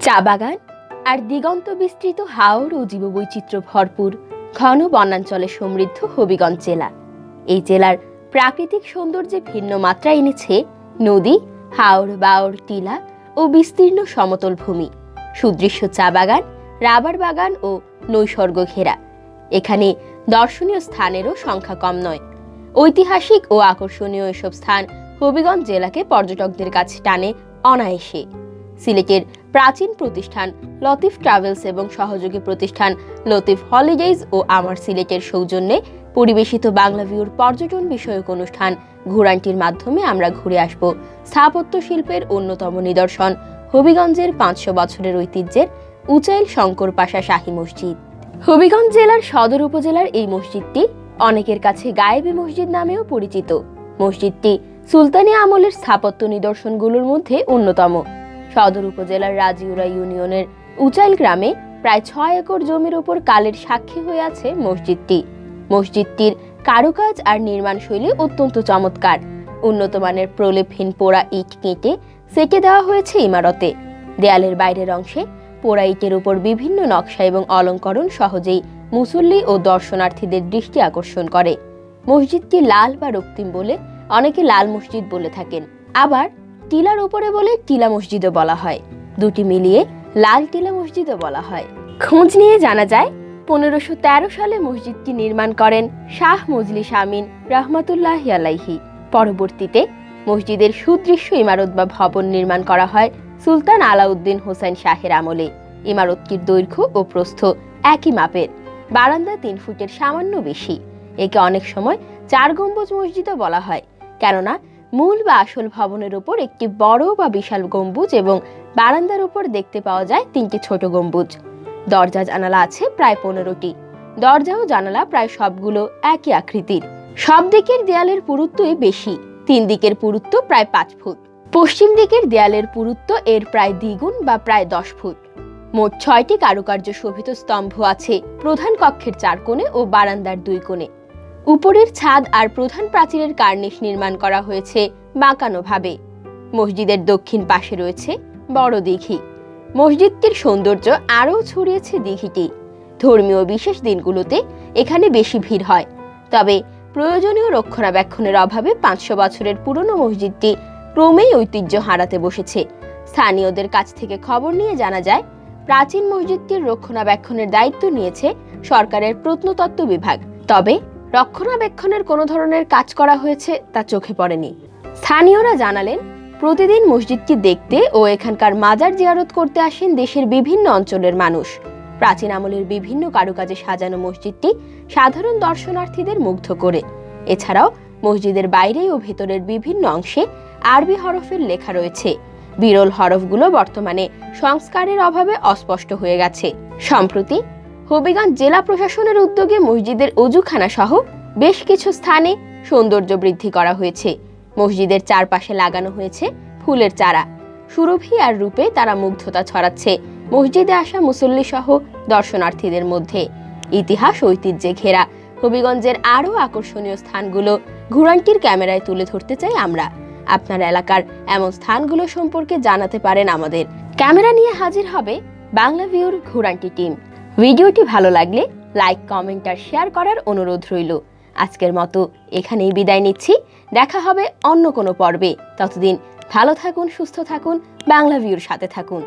চা বাগান আর দিগন্ত বিস্তৃত হাওর ও জীববৈচিত্র্য ভরপুর ঘন বনাঞ্চলে সমৃদ্ধ হবিগঞ্জ জেলা। এই জেলার প্রাকৃতিক সৌন্দর্যে ভিন্ন মাত্রা এনেছে নদী, হাওর, বাওর, টিলা ও বিস্তীর্ণ সমতল ভূমি, সুদৃশ্য চা বাগান, রাবার বাগান ও নৈসর্গ ঘেরা। এখানে দর্শনীয় স্থানেরও সংখ্যা কম নয়। ঐতিহাসিক ও আকর্ষণীয় এসব স্থান হবিগঞ্জ জেলাকে পর্যটকদের কাছে টানে অনায়াসে। সিলেটের প্রাচীন প্রতিষ্ঠান লতিফ ট্রাভেলস এবং সহযোগী প্রতিষ্ঠান লতিফ হলিডেজ ও আমার সিলেটের সৌজন্যে পরিবেশিত বাংলাভিউর পর্যটন বিষয়ক অনুষ্ঠান ঘোরান্টির মাধ্যমে আমরা ঘুরে আসব স্থাপত্য শিল্পের অন্যতম নিদর্শন হবিগঞ্জের 500 বছরের ঐতিহ্যের উচাইল শঙ্কর পাশা শাহী মসজিদ। হবিগঞ্জ জেলার সদর উপজেলার এই মসজিদটি অনেকের কাছে গায়েবী মসজিদ নামেও পরিচিত। মসজিদটি সুলতানি আমলের স্থাপত্য নিদর্শনগুলোর মধ্যে অন্যতম। সদর উপজেলার রাজিউরা ইউনিয়নের উচাইল গ্রামে প্রায় 6 একর জমির উপর কালের সাক্ষী হয়ে আছে মসজিদটি। মসজিদটির কারুকাজ আর নির্মাণ শৈলী অত্যন্ত চমৎকার। উন্নত মানের প্রলেপহীন পোড়া ইট কেটে সেঁকে দেওয়া হয়েছে ইমারতে। দেয়ালের বাইরের অংশে পোড়া ইটের উপর বিভিন্ন নকশা এবং অলঙ্করণ সহজেই মুসল্লি ও দর্শনার্থীদের দৃষ্টি আকর্ষণ করে। মসজিদটি লাল বা রক্তিম বলে অনেকে লাল মসজিদ বলে থাকেন, আবার টিলার উপরে বলে টিলা মসজিদও বলা হয়। দুটি মিলিয়ে লাল টিলা মসজিদও বলা হয়। খোঁজ নিয়ে জানা যায় 1513 সালে মসজিদটি নির্মাণ করেন শাহ মজলিস আমিন রহমাতুল্লাহি আলাইহি। পরবর্তীতে মসজিদের সুদৃশ্য ইমারত বা ভবন নির্মাণ করা হয় সুলতান আলাউদ্দিন হোসেন শাহের আমলে। ইমারতটির দৈর্ঘ্য ও প্রস্থ একই মাপের, বারান্দা 3 ফুটের সামান্য বেশি। একে অনেক সময় 4 গম্বুজ মসজিদও বলা হয়, কেননা মূল বা আসল ভবনের উপর একটি বড় বা বিশাল গম্বুজ এবং বারান্দার উপর দেখতে পাওয়া যায় 3টি ছোট গম্বুজ। দরজা জানালা আছে প্রায় 15টি। দরজা ও জানালা প্রায় সবগুলো একই আকৃতির। সব দিকের দেয়ালের পুরুত্বই বেশি, 3 দিকের পুরুত্ব প্রায় 5 ফুট। পশ্চিম দিকের দেয়ালের পুরুত্ব এর প্রায় দ্বিগুণ বা প্রায় 10 ফুট। মোট 6টি কারুকার্য শোভিত স্তম্ভ আছে প্রধান কক্ষের 4 কোণে ও বারান্দার 2 কোণে। উপরের ছাদ আর প্রধান প্রাচীরের কার্নিশ নির্মাণ করা হয়েছে বাঁকানো ভাবে। মসজিদের দক্ষিণ পাশে রয়েছে বড় দিঘি। মসজিদটির সৌন্দর্য আরও ছড়িয়েছে দিঘিটি। ধর্মীয় বিশেষ দিনগুলোতে এখানে বেশি ভিড় হয়, তবে প্রয়োজনীয় রক্ষণাবেক্ষণের অভাবে 500 বছরের পুরনো মসজিদটি ক্রমেই ঐতিহ্য হারাতে বসেছে। স্থানীয়দের কাছ থেকে খবর নিয়ে জানা যায়, প্রাচীন মসজিদটির রক্ষণাবেক্ষণের দায়িত্ব নিয়েছে সরকারের প্রত্নতত্ত্ব বিভাগ, তবে রক্ষণাবেক্ষণের কোনো ধরনের কাজ করা হয়েছে তা চোখে পড়েনি। স্থানীয়রা জানালেন, প্রতিদিন মসজিদটি দেখতে ও এখানকার মাজার জিয়ারত করতে আসেন দেশের বিভিন্ন অঞ্চলের মানুষ। প্রাচীন আমলের বিভিন্ন কারুকাজে সাজানো মসজিদটি সাধারণ দর্শনার্থীদের মুগ্ধ করে। এছাড়াও মসজিদের বাইরে ও ভেতরের বিভিন্ন অংশে আরবি হরফের লেখা রয়েছে। বিরল হরফগুলো বর্তমানে সংস্কারের অভাবে অস্পষ্ট হয়ে গেছে। সম্প্রতি হবিগঞ্জ জেলা প্রশাসনের উদ্যোগে মসজিদের অজুখানা সহ বেশ কিছু স্থানে সৌন্দর্য বৃদ্ধি করা হয়েছে। মসজিদের চারপাশে লাগানো হয়েছে ফুলের চারা। সুরভি আর রূপে তারা মুগ্ধতা ছড়াচ্ছে মসজিদে আসা মুসল্লি সহ দর্শনার্থীদের মধ্যে। ইতিহাস ঐতিহ্যে ঘেরা হবিগঞ্জের আরও আকর্ষণীয় স্থানগুলো ঘোরান্টির ক্যামেরায় তুলে ধরতে চাই আমরা। আপনার এলাকার এমন স্থানগুলো সম্পর্কে জানাতে পারেন আমাদের। ক্যামেরা নিয়ে হাজির হবে বাংলাভিউর ঘোরান্টি টিম। ভিডিওটি ভালো লাগলে লাইক, কমেন্ট আর শেয়ার করার অনুরোধ রইল। আজকের মতো এখানেই বিদায় নিচ্ছি। দেখা হবে অন্য কোনো পর্বে। ততদিন ভালো থাকুন, সুস্থ থাকুন, বাংলাভিউর সাথে থাকুন।